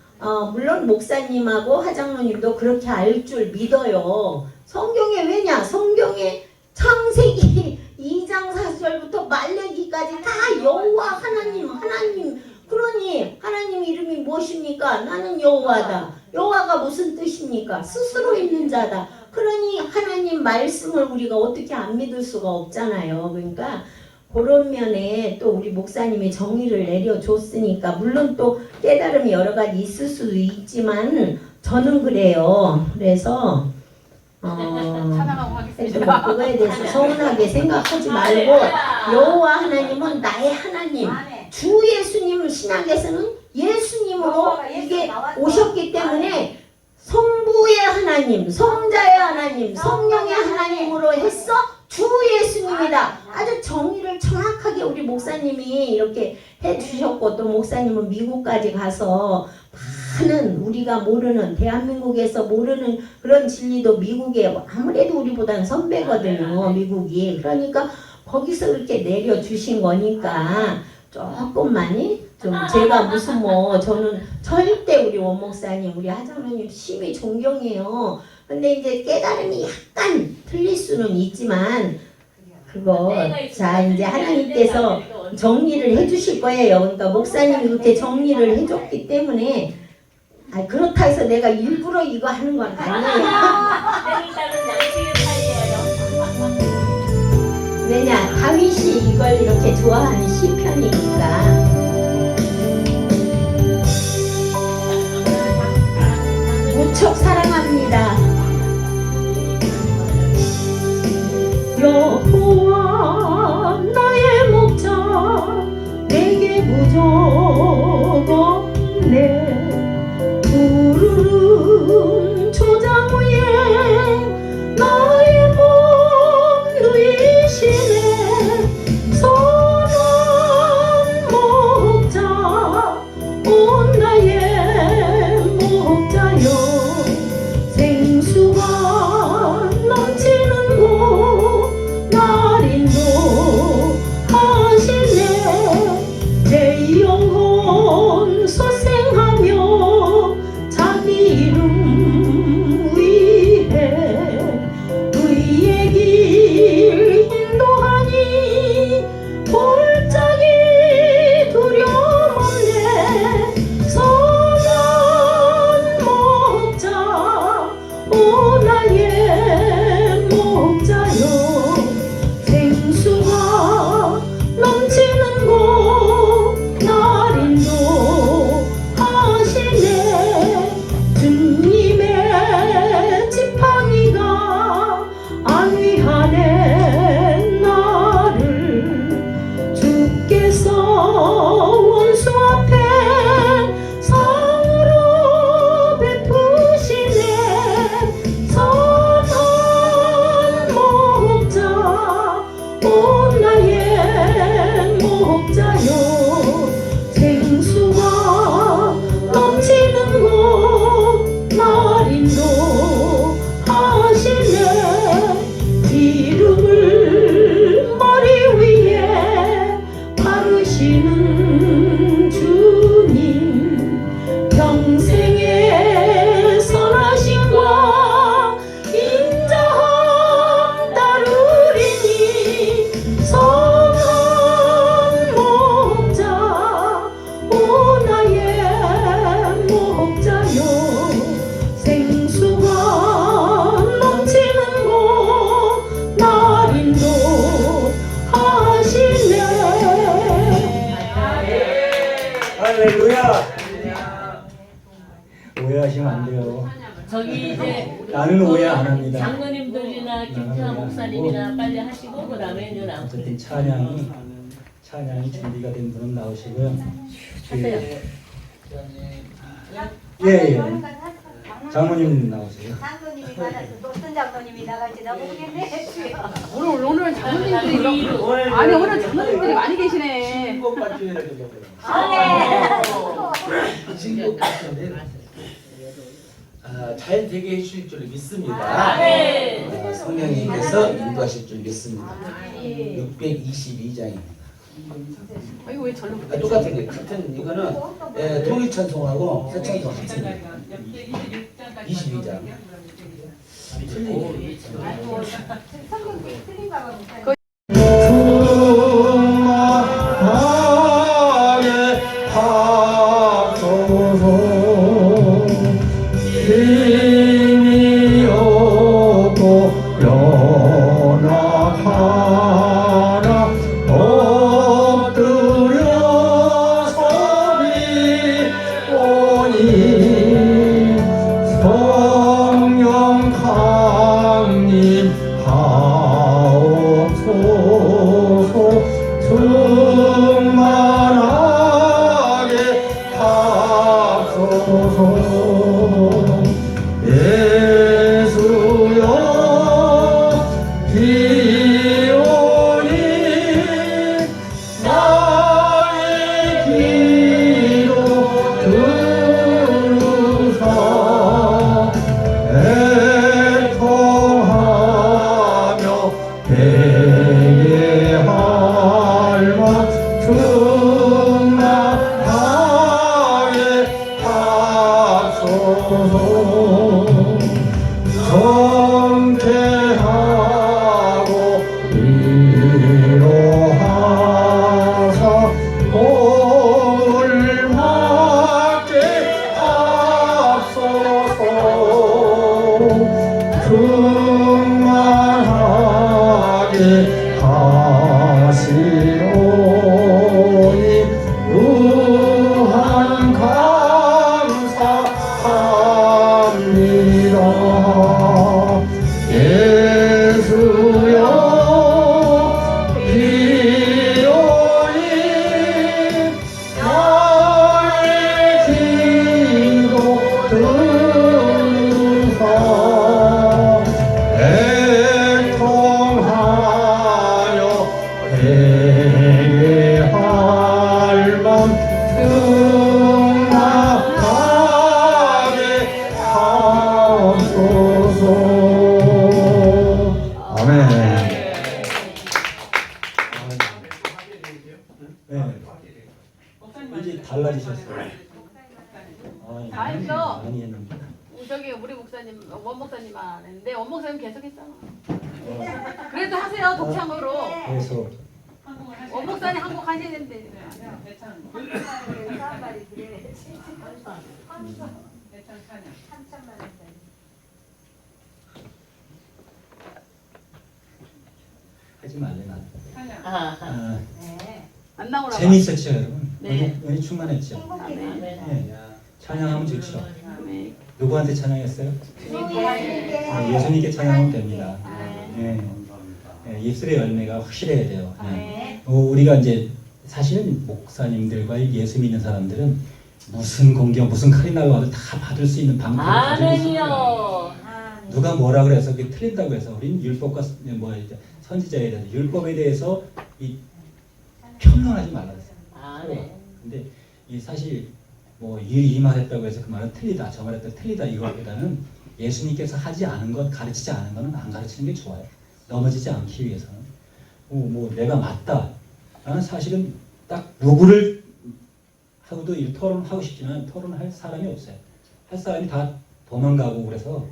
물론 목사님하고 하장로님도 그렇게 알 줄 믿어요. 성경에 왜냐? 성경에 창세기 2장 4절부터 말레기까지 다 여호와 하나님 그러니 하나님 이름이 무엇입니까? 나는 여호와다. 여호와가 무슨 뜻입니까? 스스로 있는 자다. 그러니 하나님 말씀을 우리가 어떻게 안 믿을 수가 없잖아요. 그러니까 그런 면에 또 우리 목사님이 정의를 내려줬으니까 물론 또 깨달음이 여러 가지 있을 수도 있지만 저는 그래요. 그래서 찬양하고 하겠습니다. 그거에 대해서 서운하게 생각하지 말고 여호와 하나님은 나의 하나님, 주 예수님을 신학에서는 예수님으로 이게 오셨기 때문에 성부의 하나님, 성자의 하나님, 성령의 하나님으로 했어 주 예수님이다. 아주 정의를 정확하게 우리 목사님이 이렇게 해주셨고 또 목사님은 미국까지 가서 많은 우리가 모르는 대한민국에서 모르는 그런 진리도 미국에 아무래도 우리보다는 선배거든요. 미국이. 그러니까 거기서 그렇게 내려주신 거니까 조금만이 좀 제가 무슨 뭐 저는 절대 우리 원목사님 우리 하장로님 심히 존경해요. 근데 이제 깨달음이 약간 틀릴 수는 있지만 그거 자 이제 하나님께서 정리를 해주실 거예요. 그러니까 목사님이 그렇게 정리를 해줬기 때문에 그렇다 해서 내가 일부러 이거 하는 건 아니에요. 왜냐 다윗이 이걸 이렇게 좋아하는 시편이니까. 무척 사랑합니다. 여호와 나의 목자 내게 부족 없네. 푸른 초장 위에 나의 몸 누이시네. 선한 목자 온 나의 목자여. 생수가 넘치는 곳 날인도 하시네. 내 영혼 소생하며 자기 이름 위 오해하시면 안 돼요. 저기 이제 나는 오해 안 합니다. 장로님들이나 김태환 목사님이나 빨리 하시고 그 다음에는 어쨌든 찬양이 준비가 된 분은 나오시고요. 하세요. 예. 장모님 나오세요. 장로님이 받아서 어떤 장로님이 나갈지 나 모르겠네. 오늘 장로님들이 아니 오늘 장로님들이 많이 계시네. 잘 되게 해주실 줄 믿습니다. 성령님께서 인도하실 줄 믿습니다. 622장입니다. 이거 왜 절로 똑같은 게 같은 이거는 통일찬송하고 새창송 같습니다. 22장. 틀리네. 성경이 틀린가 봐. 힘이 없고 연약하나 엎드려서 비오니 성령 강림하옵소서 충만하게 하소서 예수여 기온이 나의 기도 들으사 애통하며 회개할 만 충만하게 하소서 정케하고 위로하사 복을 받게 하소서 충만하게 하시오니 무한 감사합니다. 예수여 기도이 나의 기도 들으사 애통하여 회개할 맘 충만하게 하소서. 아멘. 네. 이제 달라지셨어요. 다 했어. 많이 했는데. 저기 우리 목사님 원 목사님만 했는데 원 목사님 계속 했잖아. 그래도 하세요 독창으로. 그래서 원 목사님 한국 하셔야 되는데. 사람들이 그래. 한참만 했다. 하지 말래 나. 아, 안 나오나 봐. 재미있었죠 여러분. 네. 은혜 충만했죠. 행복해. 네. 찬양하면 좋죠. 네. 누구한테 찬양했어요? 예수님께. 예수님께 찬양하면 됩니다. 네. 네, 입술의 열매가 확실해야 돼요. 네. 우리가 이제 사실 목사님들과 예수 믿는 사람들은 무슨 공경, 무슨 칼이 날라와도 다 받을 수 있는 방법을 가지고 있어요. 아멘이요. 누가 뭐라 그래서 그게 틀린다고 해서 우리는 율법과 뭐 이제 선지자에 대해서 율법에 대해서 이 평론하지 말라 그랬어요. 아멘. 근데 이 사실 뭐 이 말했다고 해서 그 말은 틀리다, 저 말했다고 틀리다 이거보다는 예수님께서 하지 않은 것, 가르치지 않은 것은 안 가르치는 게 좋아요. 넘어지지 않기 위해서는. 뭐 내가 맞다. 나는 사실은 딱 누구를 하고도 이 토론하고 싶지만 토론할 사람이 없어요. 할 사람이 다 도망가고 그래서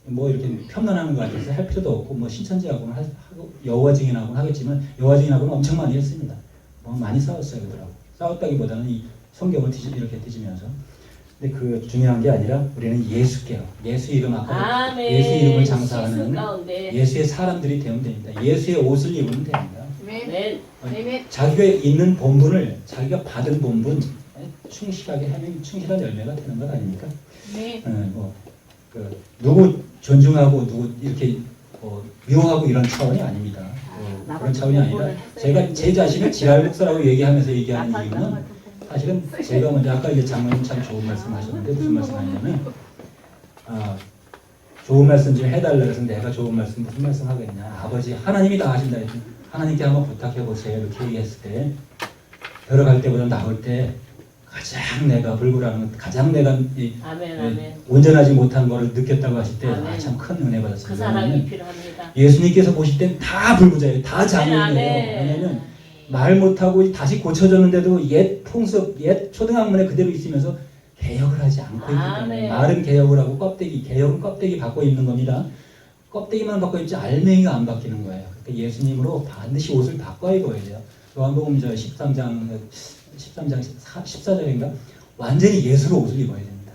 뭐 이렇게 편론하는 거 아니어서 할 필요도 없고 뭐 신천지하고는 하고 여호와 증인하고는 하겠지만 여호와 증인하고는 엄청 많이 했습니다. 뭐 많이 싸웠어요 그들하고. 싸웠다기보다는 이 성경을 이렇게 뒤지면서. 근데 그 중요한 게 아니라 우리는 예수께요. 예수 이름 앞에 아멘. 예수 이름을 시스 장사하는 가운데. 예수의 사람들이 되면 됩니다. 예수의 옷을 입으면 됩니다. 네. 네. 네. 자기가 있는 본분을 자기가 받은 본분 충실하게 하면 충실한 열매가 되는 것 아닙니까? 네. 누구 존중하고 누구 이렇게 미워하고 이런 차원이 아닙니다. 그런 차원이 아니라 제가 제 자신을 지랄 목사라고 얘기하면서 얘기하는 이유는 사실은 제가 먼저 아까 이제 장로님 참 좋은 말씀하셨는데 무슨 말씀하냐면 좋은 말씀 좀 해달라 그래서 내가 좋은 말씀 무슨 말씀 하겠냐. 아버지 하나님이 다 하신다 했지. 하나님께 한번 부탁해 보세요. 이렇게 얘기했을 때 들어갈 때보다 나올 때 가장 내가 불구라는 가장 내가 아멘, 아멘. 온전하지 못한 거를 느꼈다고 하실 때 아멘. 참 큰 은혜 받았습니다. 그 사랑이 필요합니다. 예수님께서 보실 땐 다 불구자예요. 다 장애인이에요. 아멘. 왜냐하면 말 못하고 다시 고쳐졌는데도 옛 풍습, 옛 초등학문에 그대로 있으면서 개혁을 하지 않고 있기 때문에 아멘. 말은 개혁을 하고 개혁은 껍데기 받고 입는 겁니다. 껍데기만 받고 입지 알맹이가 안 바뀌는 거예요. 그러니까 예수님으로 반드시 옷을 바꿔 입어야 돼요. 요한복음 14절인가 완전히 예수로 옷을 입어야 됩니다.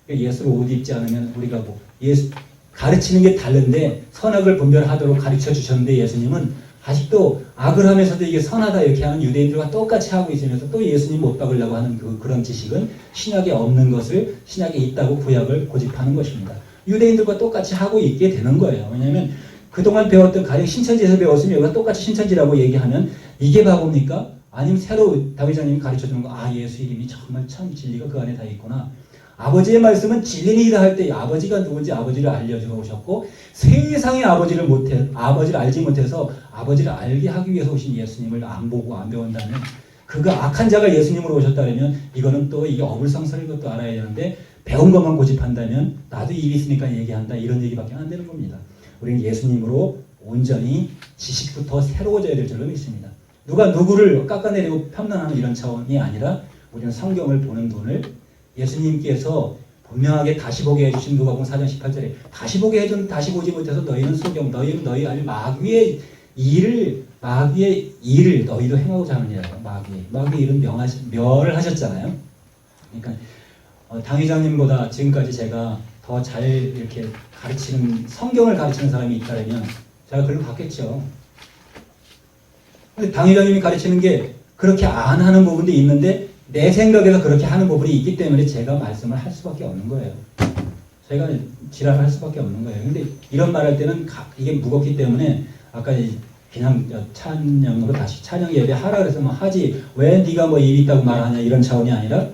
그러니까 예수로 옷 입지 않으면 우리가 예수 가르치는 게 다른데 선악을 분별하도록 가르쳐 주셨는데 예수님은 아직도 악을 하면서도 이게 선하다 이렇게 하는 유대인들과 똑같이 하고 있으면서 또 예수님 못 박으려고 하는 그런 지식은 신약에 없는 것을 신약에 있다고 구약을 고집하는 것입니다. 유대인들과 똑같이 하고 있게 되는 거예요. 왜냐하면 그동안 배웠던 가령 신천지에서 배웠으면 여기가 똑같이 신천지라고 얘기하면 이게 바보입니까? 아니면 새로 다회장님이 가르쳐주는 거 예수 이름이 정말 참 진리가 그 안에 다 있구나. 아버지의 말씀은 진리이다 할 때 아버지가 누군지 아버지를 알려주어 오셨고 세상의 아버지를 알지 못해서 아버지를 알게 하기 위해서 오신 예수님을 안 보고 안 배운다면 그가 악한 자가 예수님으로 오셨다면 이거는 또 이게 어불성설인 것도 알아야 되는데 배운 것만 고집한다면 나도 입이 있으니까 얘기한다 이런 얘기밖에 안 되는 겁니다. 우리는 예수님으로 온전히 지식부터 새로워져야 될 줄로 믿습니다. 누가 누구를 깎아내리고 편난하는 이런 차원이 아니라 우리는 성경을 보는 눈을 예수님께서 분명하게 다시 보게 해주신 누가복음 4장 18절에 다시 보게 해준 다시 보지 못해서 너희는 소경 너희는 너희 아니 마귀의 일을 너희도 행하고자 하느니라. 마귀의 일은 멸하셨잖아요. 그러니까 당회장님보다 지금까지 제가 더 잘 이렇게 가르치는 성경을 가르치는 사람이 있다면 제가 글로 갔겠죠. 근데 당회장님이 가르치는 게 그렇게 안 하는 부분도 있는데 내 생각에서 그렇게 하는 부분이 있기 때문에 제가 말씀을 할 수밖에 없는 거예요. 제가 지랄을 할 수밖에 없는 거예요. 근데 이런 말 할 때는 이게 무겁기 때문에 아까 그냥 찬양으로 다시 찬양 예배 하라 그래서 하지 왜 네가 입 있다고 말하냐 이런 차원이 아니라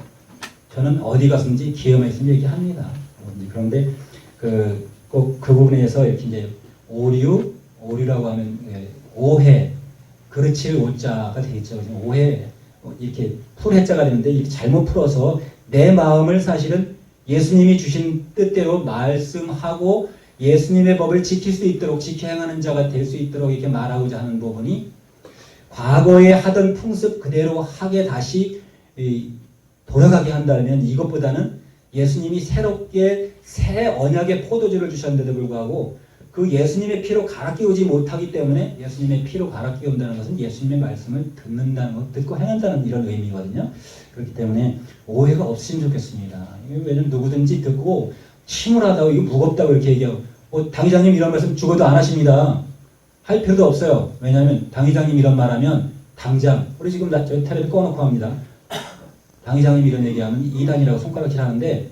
저는 어디 갔든지 기회만 있으면 얘기합니다. 그런데 꼭 그 부분에서 이렇게 이제 오류라고 하면 오해 그르칠 오자가 되겠죠. 오해 이렇게 풀해자가 되는데 이렇게 잘못 풀어서 내 마음을 사실은 예수님이 주신 뜻대로 말씀하고 예수님의 법을 지킬 수 있도록 지켜 행하는 자가 될 수 있도록 이렇게 말하고자 하는 부분이 과거에 하던 풍습 그대로 하게 다시 돌아가게 한다면 이것보다는 예수님이 새롭게 새 언약의 포도주를 주셨는데도 불구하고 그 예수님의 피로 갈아 끼우지 못하기 때문에 예수님의 피로 갈아 끼운다는 것은 예수님의 말씀을 듣는다는 것, 듣고 행한다는 이런 의미거든요. 그렇기 때문에 오해가 없으면 좋겠습니다. 왜냐면 누구든지 듣고 침울하다고 이거 무겁다고 이렇게 얘기하고 당회장님 이런 말씀 죽어도 안 하십니다. 할 필요도 없어요. 왜냐하면 당회장님 이런 말하면 당장 우리 지금 저희 텔레비 꺼놓고 합니다. 당회장님 이런 얘기하면 이단이라고 손가락질 하는데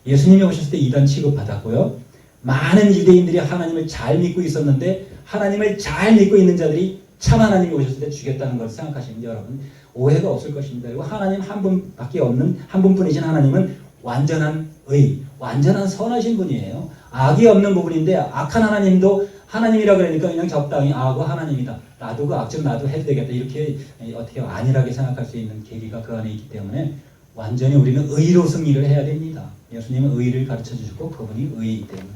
예수님이 오셨을 때 이단 취급받았고요. 많은 유대인들이 하나님을 잘 믿고 있었는데 하나님을 잘 믿고 있는 자들이 참 하나님이 오셨을 때 죽였다는 걸 생각하시면 여러분 오해가 없을 것입니다. 그리고 하나님 한 분밖에 없는 한 분뿐이신 하나님은 완전한 완전한 선하신 분이에요. 악이 없는 부분인데 악한 하나님도 하나님이라 그러니까 그냥 적당히 그 하나님이다. 나도 그 악점 나도 해도 되겠다. 이렇게 어떻게 안일하게 생각할 수 있는 계기가 그 안에 있기 때문에 완전히 우리는 의로 승리를 해야 됩니다. 예수님은 의를 가르쳐 주셨고 그분이 의이기 때문에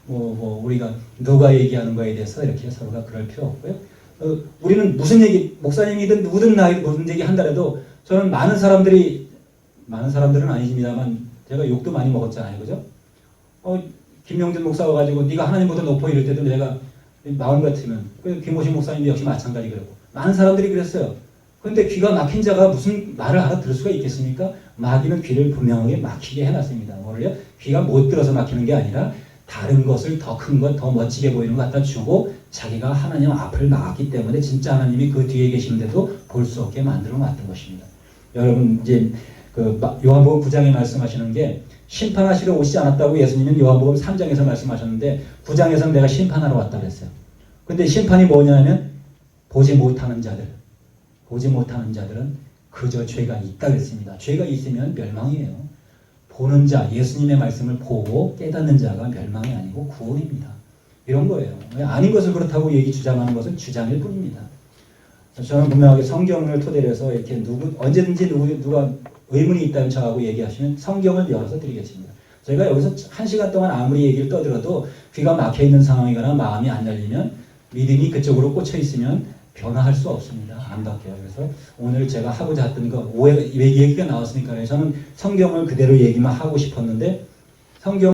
우리가 누가 얘기하는 거에 대해서 이렇게 서로가 그럴 필요 없고요. 우리는 무슨 얘기 목사님이든 누구든 나이든 무슨 얘기 한다라도 저는 많은 사람들은 아니십니다만 제가 욕도 많이 먹었잖아요. 그죠? 김영준 목사가 가지고 네가 하나님보다 높아 이럴 때도 내가 마음 같으면 김호신 목사님도 역시 마찬가지 그러고 많은 사람들이 그랬어요. 그런데 귀가 막힌 자가 무슨 말을 알아들을 수가 있겠습니까? 마귀는 귀를 분명하게 막히게 해놨습니다. 뭐를요? 귀가 못 들어서 막히는 게 아니라 다른 것을 더 큰 것, 더 멋지게 보이는 것 갖다 주고 자기가 하나님 앞을 막았기 때문에 진짜 하나님이 그 뒤에 계시는데도 볼 수 없게 만들어 놨던 것입니다. 여러분 이제 요한복음 9장에 말씀하시는 게 심판하시러 오시지 않았다고 예수님은 요한복음 3장에서 말씀하셨는데 9장에서는 내가 심판하러 왔다 그랬어요. 근데 심판이 뭐냐면 보지 못하는 자들은 그저 죄가 있다 그랬습니다. 죄가 있으면 멸망이에요. 보는 자, 예수님의 말씀을 보고 깨닫는 자가 멸망이 아니고 구원입니다. 이런 거예요. 아닌 것을 그렇다고 주장하는 것은 주장일 뿐입니다. 저는 분명하게 성경을 토대로 해서 이렇게 언제든지 누가 의문이 있다면 저하고 얘기하시면 성경을 열어서 드리겠습니다. 저희가 여기서 1시간 동안 아무리 얘기를 떠들어도 귀가 막혀 있는 상황이거나 마음이 안 열리면 믿음이 그쪽으로 꽂혀 있으면 변화할 수 없습니다. 안 바뀌어요. 그래서 오늘 제가 하고자 했던 거 얘기가 나왔으니까 저는 성경을 그대로 얘기만 하고 싶었는데 성경